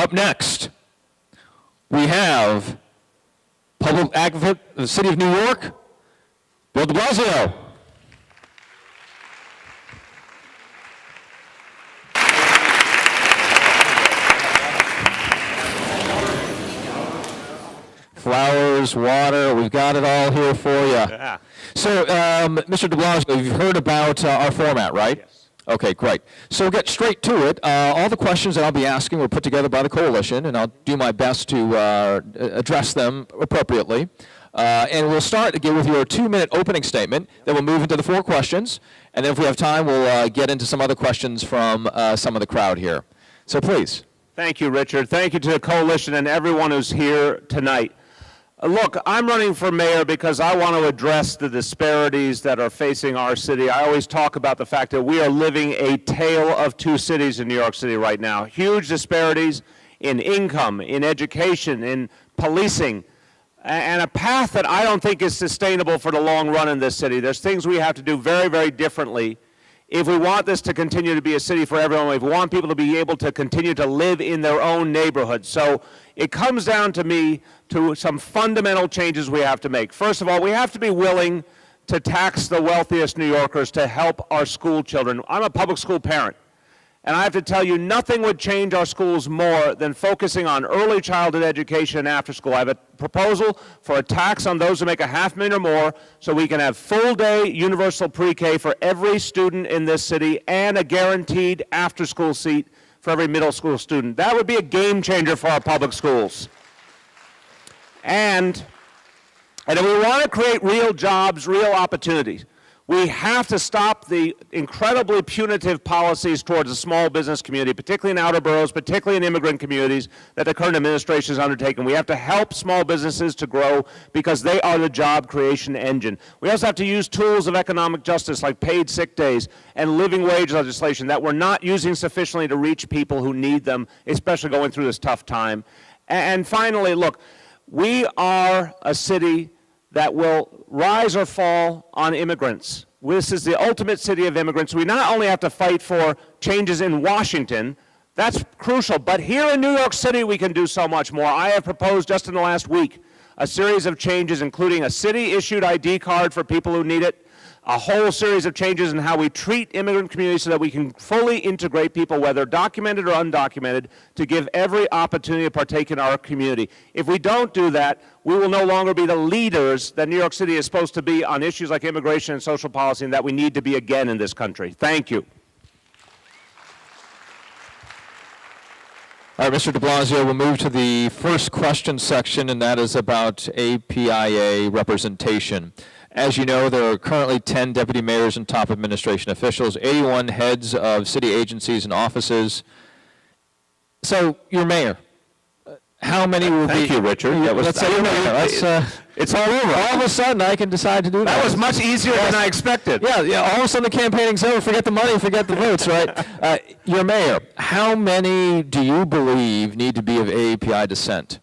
Up next, we have Public Advocate of the City of New York, Bill de Blasio. Flowers, water, we've got it all here for you. Yeah. So, Mr. de Blasio, you've heard about our format, right? Yes. Okay, great. So we'll get straight to it. All the questions that I'll be asking were put together by the coalition, and I'll do my best to address them appropriately. And we'll start again with your 2-minute opening statement. Then we'll move into the 4 questions, and then if we have time, we'll get into some other questions from some of the crowd here. So please. Thank you, Richard. Thank you to the coalition and everyone who's here tonight. Look, I'm running for mayor because I want to address the disparities that are facing our city. I always talk about the fact that we are living a tale of 2 cities in New York City right now. Huge disparities in income, in education, in policing, and a path that I don't think is sustainable for the long run in this city. There's things we have to do very, very differently if we want this to continue to be a city for everyone, if we want people to be able to continue to live in their own neighborhood. So it comes down to me to some fundamental changes we have to make. First of all, we have to be willing to tax the wealthiest New Yorkers to help our school children. I'm a public school parent, and I have to tell you, nothing would change our schools more than focusing on early childhood education and after school. I have a proposal for a tax on those who make $500,000 or more so we can have full-day universal pre-K for every student in this city and a guaranteed after-school seat for every middle school student. That would be a game changer for our public schools. And if we want to create real jobs, real opportunities, we have to stop the incredibly punitive policies towards the small business community, particularly in outer boroughs, particularly in immigrant communities that the current administration has undertaken. We have to help small businesses to grow because they are the job creation engine. We also have to use tools of economic justice like paid sick days and living wage legislation that we're not using sufficiently to reach people who need them, especially going through this tough time. And finally, look, we are a city that will rise or fall on immigrants. This is the ultimate city of immigrants. We not only have to fight for changes in Washington, that's crucial, but here in New York City we can do so much more. I have proposed just in the last week a series of changes, including a city-issued ID card for people who need it, a whole series of changes in how we treat immigrant communities so that we can fully integrate people, whether documented or undocumented, to give every opportunity to partake in our community. If we don't do that, we will no longer be the leaders that New York City is supposed to be on issues like immigration and social policy, and that we need to be again in this country. Thank you. All right, Mr. de Blasio, we'll move to the first question section, and that is about APIA representation. As you know, there are currently 10 deputy mayors and top administration officials, 81 heads of city agencies and offices. So, you're mayor. How many will be? Thank you, Richard. It's all over. All of a sudden, I can decide to do that. That was much easier than I expected. Yeah, all of a sudden the campaigning's over. Forget the money, forget the votes, right? You're mayor. How many do you believe need to be of AAPI descent?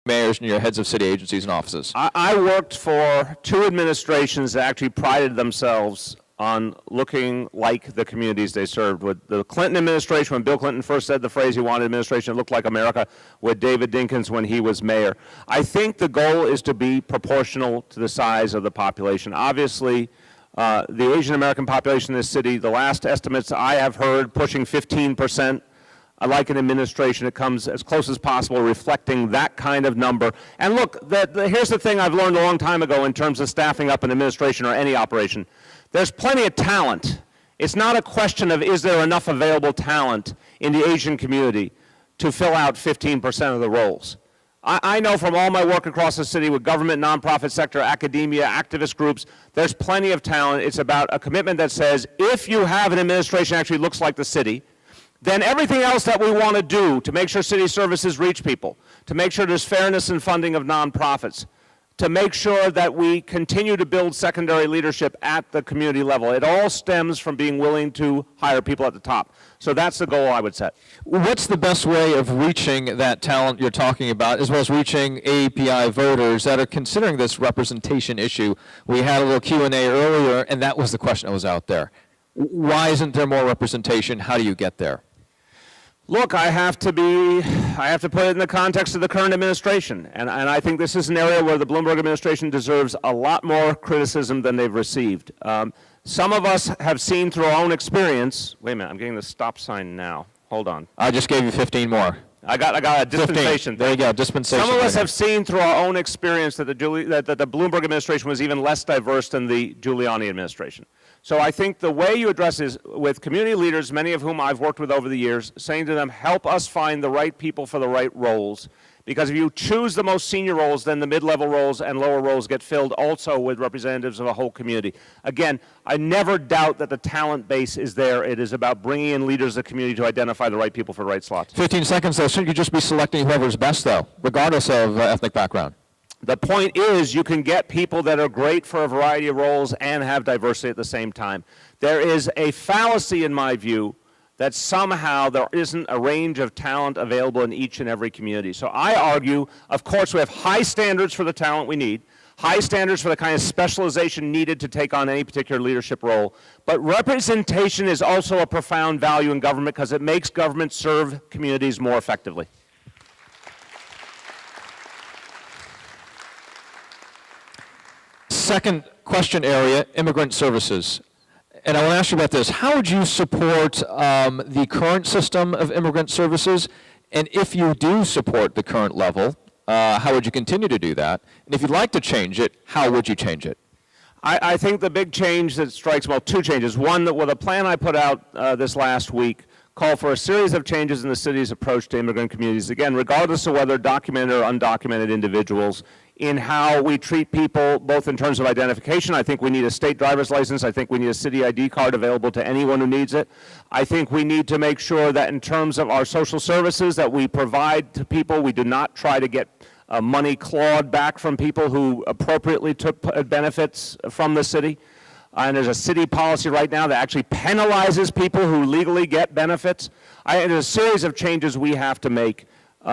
Mayors and your heads of city agencies and offices. I worked for 2 administrations that actually prided themselves on looking like the communities they served. With the Clinton administration, when Bill Clinton first said the phrase he wanted administration, it looked like America, with David Dinkins when he was mayor. I think the goal is to be proportional to the size of the population. Obviously, the Asian American population in this city, the last estimates I have heard, pushing 15%. I like an administration that comes as close as possible, reflecting that kind of number. And look, here's the thing I've learned a long time ago in terms of staffing up an administration or any operation. There's plenty of talent. It's not a question of is there enough available talent in the Asian community to fill out 15% of the roles. I know from all my work across the city with government, nonprofit sector, academia, activist groups, there's plenty of talent. It's about a commitment that says if you have an administration that actually looks like the city, then everything else that we want to do to make sure city services reach people, to make sure there's fairness in funding of nonprofits, to make sure that we continue to build secondary leadership at the community level. It all stems from being willing to hire people at the top. So that's the goal I would set. What's the best way of reaching that talent you're talking about, as well as reaching AAPI voters that are considering this representation issue? We had a little Q&A earlier, and that was the question that was out there. Why isn't there more representation? How do you get there? Look, I have to put it in the context of the current administration, and I think this is an area where the Bloomberg administration deserves a lot more criticism than they've received. Some of us have seen through our own experience. Wait a minute, I'm getting the stop sign now. Hold on. I just gave you 15 more. I got a dispensation. 15. There you go, dispensation. Some of us have seen through our own experience that the Bloomberg administration was even less diverse than the Giuliani administration. So I think the way you address is with community leaders, many of whom I've worked with over the years, saying to them, help us find the right people for the right roles. Because if you choose the most senior roles, then the mid-level roles and lower roles get filled also with representatives of a whole community. Again, I never doubt that the talent base is there. It is about bringing in leaders of the community to identify the right people for the right slots. 15 seconds, though. Shouldn't you just be selecting whoever's best, though, regardless of ethnic background? The point is you can get people that are great for a variety of roles and have diversity at the same time. There is a fallacy, in my view, that somehow there isn't a range of talent available in each and every community. So I argue, of course, we have high standards for the talent we need, high standards for the kind of specialization needed to take on any particular leadership role, but representation is also a profound value in government because it makes government serve communities more effectively. Second question area, immigrant services. And I want to ask you about this. How would you support the current system of immigrant services? And if you do support the current level, how would you continue to do that? And if you'd like to change it, how would you change it? I think the big change that strikes, well, two changes. One, that the plan I put out this last week called for a series of changes in the city's approach to immigrant communities. Again, regardless of whether documented or undocumented individuals, in how we treat people, both in terms of identification. I think we need a state driver's license. I think we need a city ID card available to anyone who needs it. I think we need to make sure that in terms of our social services that we provide to people, we do not try to get money clawed back from people who appropriately took benefits from the city. And there's a city policy right now that actually penalizes people who legally get benefits. There's a series of changes we have to make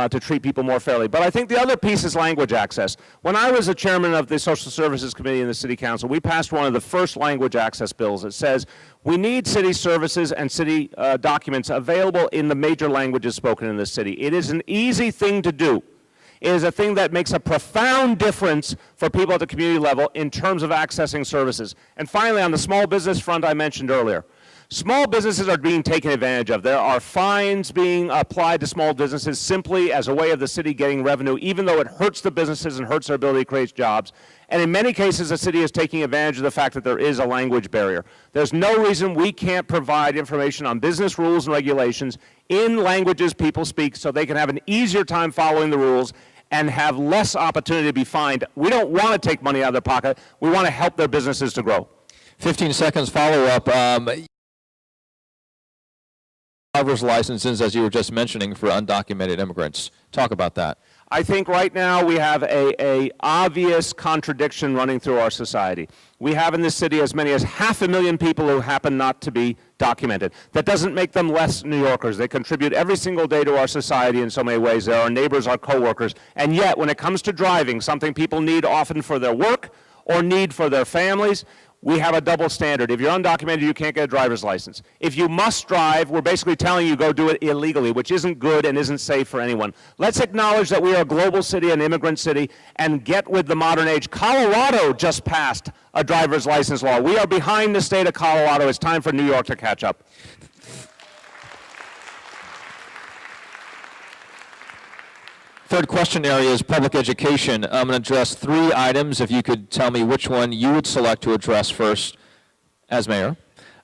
to treat people more fairly. But I think the other piece is language access. When I was the chairman of the Social Services Committee in the City Council, we passed one of the first language access bills that says we need city services and city documents available in the major languages spoken in the city. It is an easy thing to do. It is a thing that makes a profound difference for people at the community level in terms of accessing services. And finally, on the small business front I mentioned earlier, small businesses are being taken advantage of. There are fines being applied to small businesses simply as a way of the city getting revenue, even though it hurts the businesses and hurts their ability to create jobs. And in many cases, the city is taking advantage of the fact that there is a language barrier. There's no reason we can't provide information on business rules and regulations in languages people speak so they can have an easier time following the rules and have less opportunity to be fined. We don't want to take money out of their pocket. We want to help their businesses to grow. 15 seconds follow-up. Driver's licenses, as you were just mentioning, for undocumented immigrants. Talk about that. I think right now we have a obvious contradiction running through our society. We have in this city as many as 500,000 people who happen not to be documented. That doesn't make them less New Yorkers. They contribute every single day to our society in so many ways. They're our neighbors, our coworkers. And yet, when it comes to driving, something people need often for their work or need for their families, we have a double standard. If you're undocumented, you can't get a driver's license. If you must drive, we're basically telling you go do it illegally, which isn't good and isn't safe for anyone. Let's acknowledge that we are a global city, an immigrant city, and get with the modern age. Colorado just passed a driver's license law. We are behind the state of Colorado. It's time for New York to catch up. Third question area is public education. I'm going to address 3 items. If you could tell me which one you would select to address first as mayor,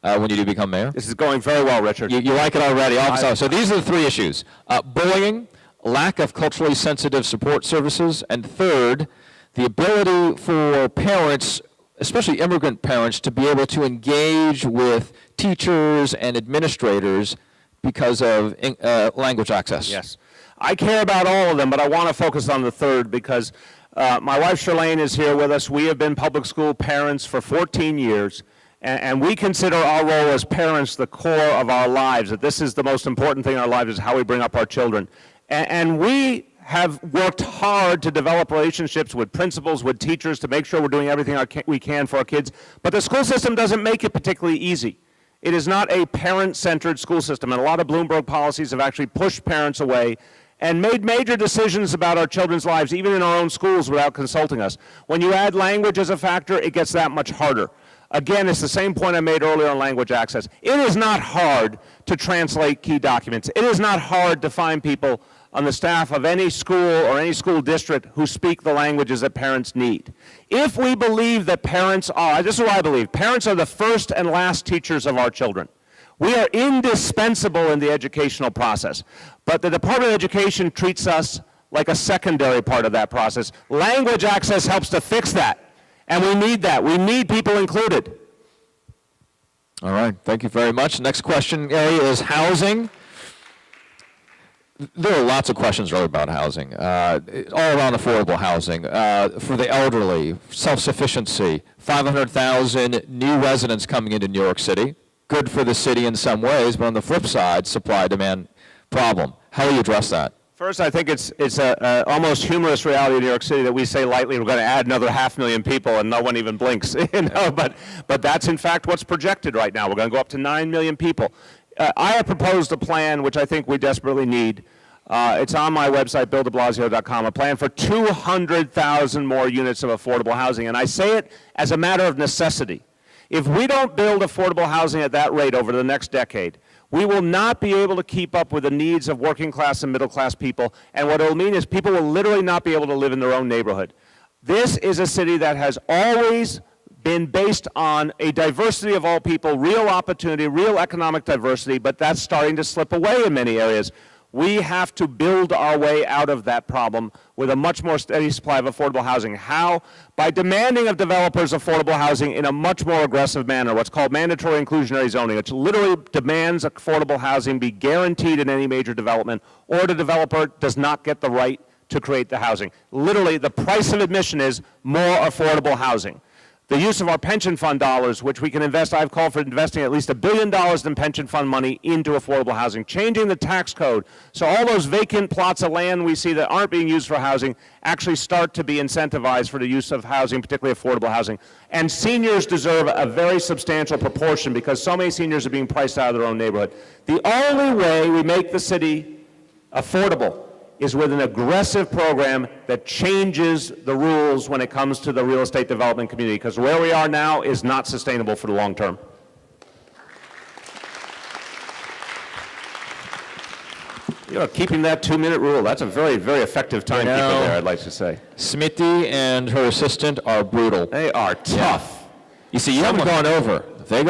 when you do become mayor. This is going very well, Richard. You like it already. So these are the 3 issues. Bullying, lack of culturally sensitive support services, and third, the ability for parents, especially immigrant parents, to be able to engage with teachers and administrators because of language access. Yes. I care about all of them, but I want to focus on the third because my wife Charlene is here with us. We have been public school parents for 14 years, and we consider our role as parents the core of our lives, that this is the most important thing in our lives is how we bring up our children. And we have worked hard to develop relationships with principals, with teachers, to make sure we're doing everything we can for our kids. But the school system doesn't make it particularly easy. It is not a parent-centered school system, and a lot of Bloomberg policies have actually pushed parents away and made major decisions about our children's lives, even in our own schools, without consulting us. When you add language as a factor, it gets that much harder. Again, it's the same point I made earlier on language access. It is not hard to translate key documents. It is not hard to find people on the staff of any school or any school district who speak the languages that parents need. If we believe that parents are, this is what I believe, parents are the first and last teachers of our children. We are indispensable in the educational process, but the Department of Education treats us like a secondary part of that process. Language access helps to fix that, and we need that. We need people included. All right, thank you very much. Next question area is housing. There are lots of questions really about housing, all around affordable housing, for the elderly, self-sufficiency, 500,000 new residents coming into New York City. Good for the city in some ways, but on the flip side, supply-demand problem. How do you address that? First, I think it's a almost humorous reality in New York City that we say lightly we're going to add another 500,000 people and no one even blinks. But that's in fact what's projected right now. We're going to go up to 9 million people. I have proposed a plan which I think we desperately need. It's on my website, BillDeBlasio.com, a plan for 200,000 more units of affordable housing. And I say it as a matter of necessity. If we don't build affordable housing at that rate over the next decade, we will not be able to keep up with the needs of working class and middle class people. And what it will mean is people will literally not be able to live in their own neighborhood. This is a city that has always been based on a diversity of all people, real opportunity, real economic diversity, but that's starting to slip away in many areas. We have to build our way out of that problem with a much more steady supply of affordable housing. How? By demanding of developers affordable housing in a much more aggressive manner, what's called mandatory inclusionary zoning, which literally demands affordable housing be guaranteed in any major development, or the developer does not get the right to create the housing. Literally, the price of admission is more affordable housing. The use of our pension fund dollars, which we can invest, I've called for investing at least $1 billion in pension fund money into affordable housing, changing the tax code so all those vacant plots of land we see that aren't being used for housing actually start to be incentivized for the use of housing, particularly affordable housing. And seniors deserve a very substantial proportion because so many seniors are being priced out of their own neighborhood. The only way we make the city affordable is with an aggressive program that changes the rules when it comes to the real estate development community, because where we are now is not sustainable for the long term. You know, keeping that 2-minute rule, that's a very, very effective timekeeper there, I'd like to say. Smitty and her assistant are brutal. They are tough. Yeah. You see, you haven't gone over. If you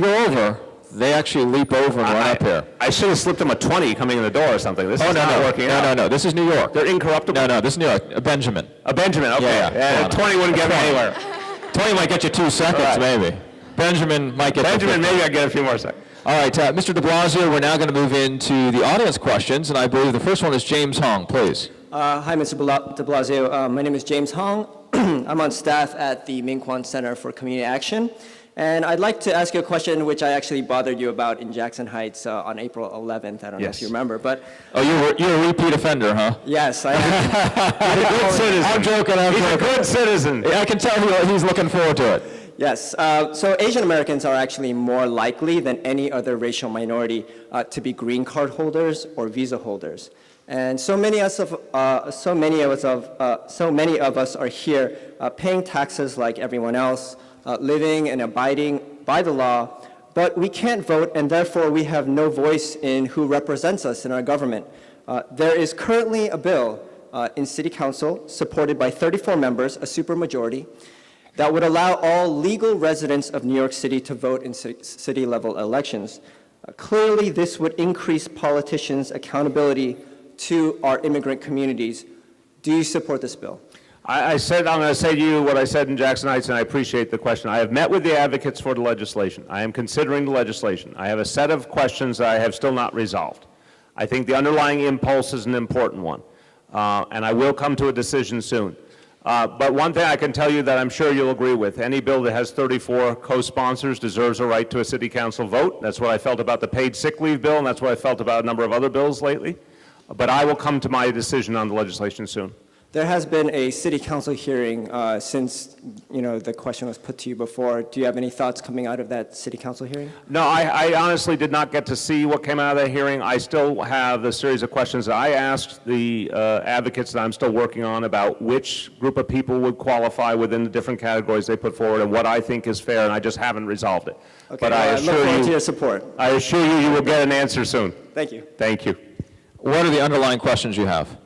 go over, they actually leap over and run up here. I should have slipped them a 20 coming in the door or something. This is not working out. No, this is New York. They're incorruptible? No, this is New York. A Benjamin. A Benjamin, okay. Yeah. 20 wouldn't get me anywhere. 20 might get you 2 seconds, maybe. Benjamin might get maybe I get a few more seconds. All right, Mr. de Blasio, we're now going to move into the audience questions, and I believe the first one is James Hong, please. Hi, Mr. de Blasio. My name is James Hong. I'm on staff at the Ming Kwan Center for Community Action. And I'd like to ask you a question which I actually bothered you about in Jackson Heights on April 11th. I don't know if you remember, but... Oh, you're a repeat offender, huh? Yes, I am. He's a good citizen. I'm joking. He's a good citizen. I can tell he's looking forward to it. Yes. So Asian Americans are actually more likely than any other racial minority to be green card holders or visa holders. And so many of us are here paying taxes like everyone else, living and abiding by the law, but we can't vote, and therefore we have no voice in who represents us in our government. There is currently a bill in City Council, supported by 34 members, a supermajority, that would allow all legal residents of New York City to vote in city-level elections. Clearly, this would increase politicians' accountability to our immigrant communities. Do you support this bill? I'm going to say to you what I said in Jackson Heights, and I appreciate the question. I have met with the advocates for the legislation. I am considering the legislation. I have a set of questions that I have still not resolved. I think the underlying impulse is an important one, and I will come to a decision soon. But one thing I can tell you that I'm sure you'll agree with, any bill that has 34 co-sponsors deserves a right to a city council vote. That's what I felt about the paid sick leave bill, and that's what I felt about a number of other bills lately. But I will come to my decision on the legislation soon. There has been a city council hearing since the question was put to you before. Do you have any thoughts coming out of that city council hearing? No, I honestly did not get to see what came out of that hearing. I still have a series of questions that I asked the advocates that I'm still working on about which group of people would qualify within the different categories they put forward and what I think is fair, and I just haven't resolved it. Okay, but I look forward to your support. I assure you, you will get an answer soon. Thank you. Thank you. What are the underlying questions you have?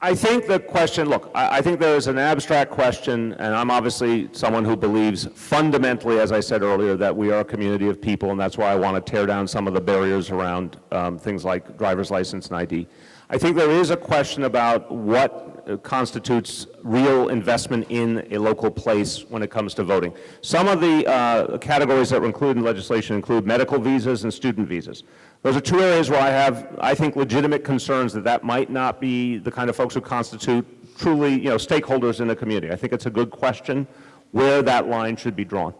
I think the question, look, I think there is an abstract question, and I'm obviously someone who believes fundamentally, as I said earlier, that we are a community of people, and that's why I want to tear down some of the barriers around things like driver's license and ID. I think there is a question about what constitutes real investment in a local place when it comes to voting. Some of the categories that were included in legislation include medical visas and student visas. Those are two areas where I have, I think, legitimate concerns that might not be the kind of folks who constitute truly, stakeholders in the community. I think it's a good question where that line should be drawn.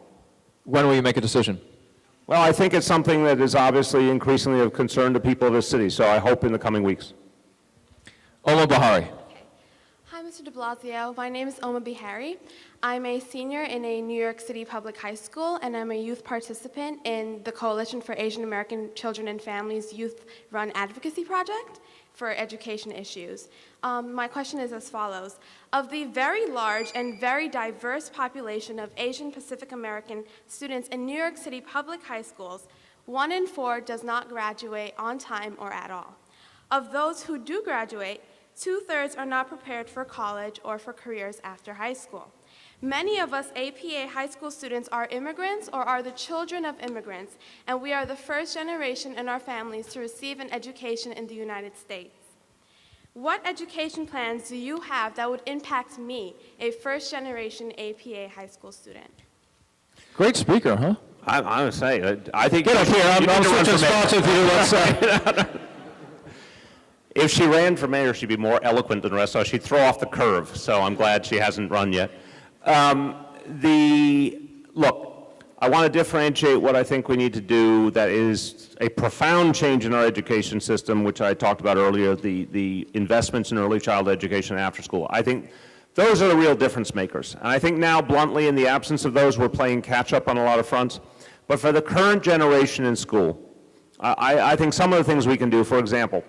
When will you make a decision? Well, I think it's something that is obviously increasingly of concern to people of the city, so I hope in the coming weeks. Oma Bahari. Hi, Mr. de Blasio. My name is Oma Bihari. I'm a senior in a New York City public high school, and I'm a youth participant in the Coalition for Asian American Children and Families youth-run advocacy project for education issues. My question is as follows. Of the very large and very diverse population of Asian Pacific American students in New York City public high schools, 1 in 4 does not graduate on time or at all. Of those who do graduate, 2/3 are not prepared for college or for careers after high school. Many of us APA high school students are immigrants or are the children of immigrants, and we are the first generation in our families to receive an education in the United States. What education plans do you have that would impact me, a first-generation APA high school student? Great speaker, huh? I'm going to say, I think... Get up here. I'm switching spots with you, let's say. If she ran for mayor, she'd be more eloquent than the rest of us. She'd throw off the curve, so I'm glad she hasn't run yet. Look, I want to differentiate what I think we need to do that is a profound change in our education system, which I talked about earlier, the investments in early childhood education and after school. I think those are the real difference makers. And I think now, bluntly, in the absence of those, we're playing catch up on a lot of fronts. But for the current generation in school, I think some of the things we can do, for example,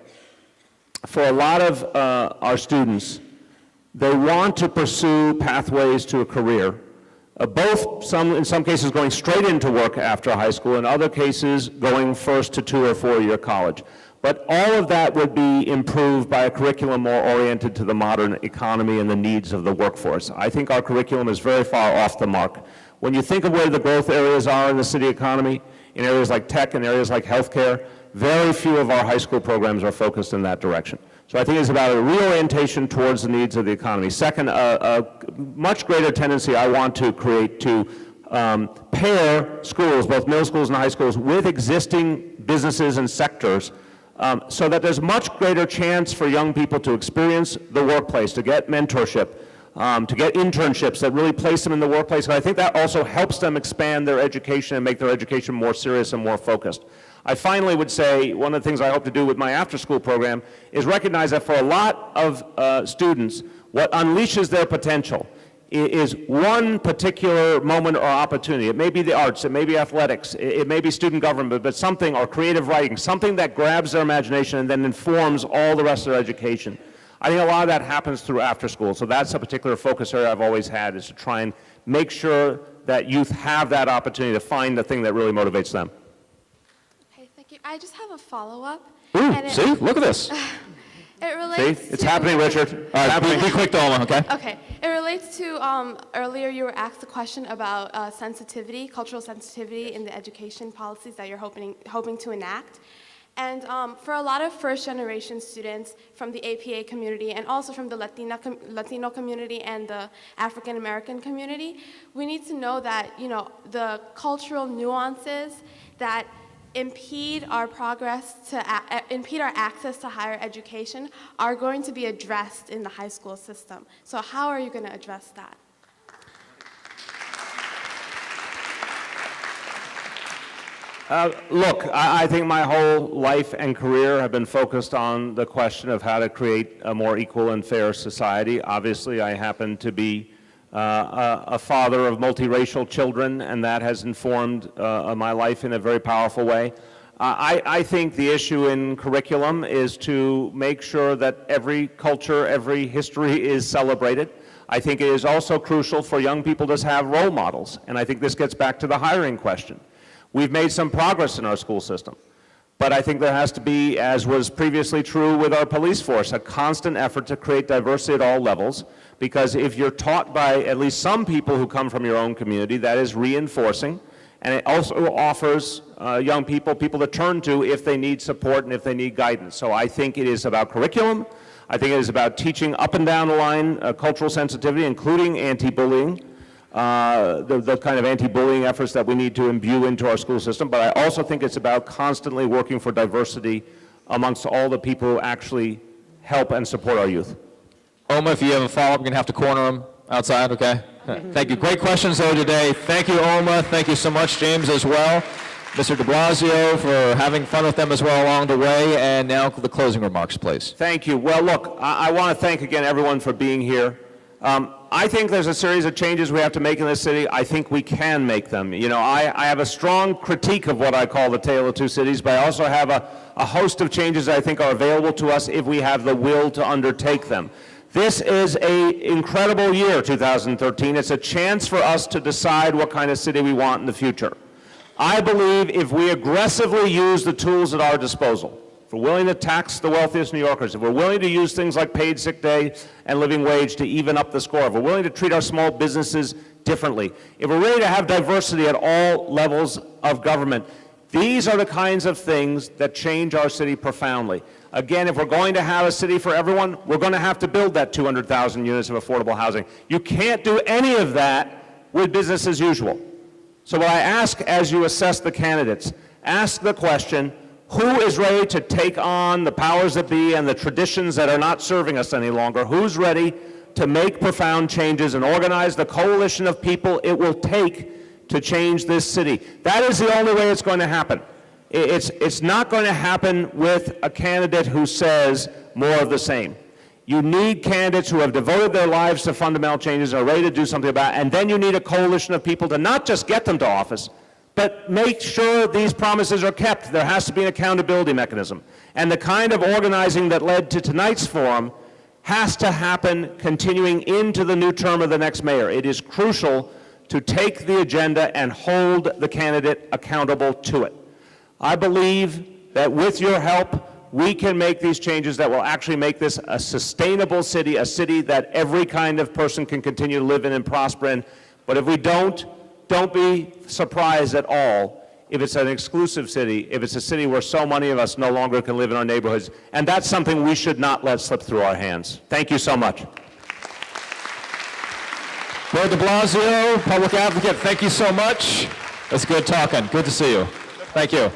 for a lot of our students, they want to pursue pathways to a career, in some cases going straight into work after high school, in other cases going first to 2 or 4 year college. But all of that would be improved by a curriculum more oriented to the modern economy and the needs of the workforce. I think our curriculum is very far off the mark. When you think of where the growth areas are in the city economy, in areas like tech and areas like healthcare, very few of our high school programs are focused in that direction. So I think it's about a reorientation towards the needs of the economy. Second, a much greater tendency I want to create to pair schools, both middle schools and high schools, with existing businesses and sectors so that there's much greater chance for young people to experience the workplace, to get mentorship, to get internships that really place them in the workplace. And I think that also helps them expand their education and make their education more serious and more focused. I finally would say one of the things I hope to do with my after-school program is recognize that for a lot of students, what unleashes their potential is one particular moment or opportunity. It may be the arts, it may be athletics, it may be student government, but something, or creative writing, something that grabs their imagination and then informs all the rest of their education. I think a lot of that happens through after school, so that's a particular focus area I've always had, is to try and make sure that youth have that opportunity to find the thing that really motivates them. Okay, thank you. I just have a follow-up. Ooh, see? Look at this. It relates See? It's happening, Richard. All right, be quick, Dolma, okay? Okay. It relates to earlier you were asked a question about sensitivity, cultural sensitivity in the education policies that you're hoping to enact. And for a lot of first-generation students from the APA community and also from the Latino community and the African-American community, we need to know that, the cultural nuances that impede our impede our access to higher education are going to be addressed in the high school system. So how are you going to address that? Look, I think my whole life and career have been focused on the question of how to create a more equal and fair society. Obviously, I happen to be a father of multiracial children, and that has informed my life in a very powerful way. I think the issue in curriculum is to make sure that every culture, every history is celebrated. I think it is also crucial for young people to have role models, and I think this gets back to the hiring question. We've made some progress in our school system, but I think there has to be, as was previously true with our police force, a constant effort to create diversity at all levels, because if you're taught by at least some people who come from your own community, that is reinforcing, and it also offers young people to turn to if they need support and if they need guidance. So I think it is about curriculum. I think it is about teaching up and down the line cultural sensitivity, including anti-bullying, the kind of anti-bullying efforts that we need to imbue into our school system. But I also think it's about constantly working for diversity amongst all the people who actually help and support our youth. Oma, if you have a follow-up, you're going to have to corner them outside, okay? Thank you. Great questions, though, today. Thank you, Oma. Thank you so much, James, as well. Mr. de Blasio, for having fun with them as well along the way. And now the closing remarks, please. Thank you. Well, look, I want to thank again everyone for being here. I think there's a series of changes we have to make in this city. I think we can make them. You know, I have a strong critique of what I call the Tale of Two Cities, but I also have a host of changes that I think are available to us if we have the will to undertake them. This is an incredible year, 2013. It's a chance for us to decide what kind of city we want in the future. I believe if we aggressively use the tools at our disposal, if we're willing to tax the wealthiest New Yorkers, if we're willing to use things like paid sick day and living wage to even up the score, if we're willing to treat our small businesses differently, if we're ready to have diversity at all levels of government, these are the kinds of things that change our city profoundly. Again, if we're going to have a city for everyone, we're going to have to build that 200,000 units of affordable housing. You can't do any of that with business as usual. So what I ask as you assess the candidates, ask the question, who is ready to take on the powers that be and the traditions that are not serving us any longer? Who's ready to make profound changes and organize the coalition of people it will take to change this city? That is the only way it's going to happen. It's not going to happen with a candidate who says more of the same. You need candidates who have devoted their lives to fundamental changes, are ready to do something about it, and then you need a coalition of people to not just get them to office, but make sure these promises are kept. There has to be an accountability mechanism. And the kind of organizing that led to tonight's forum has to happen continuing into the new term of the next mayor. It is crucial to take the agenda and hold the candidate accountable to it. I believe that with your help, we can make these changes that will actually make this a sustainable city, a city that every kind of person can continue to live in and prosper in. But if we don't be surprised at all if it's an exclusive city, if it's a city where so many of us no longer can live in our neighborhoods. And that's something we should not let slip through our hands. Thank you so much. Mayor de Blasio, public advocate, thank you so much. It's good talking. Good to see you. Thank you.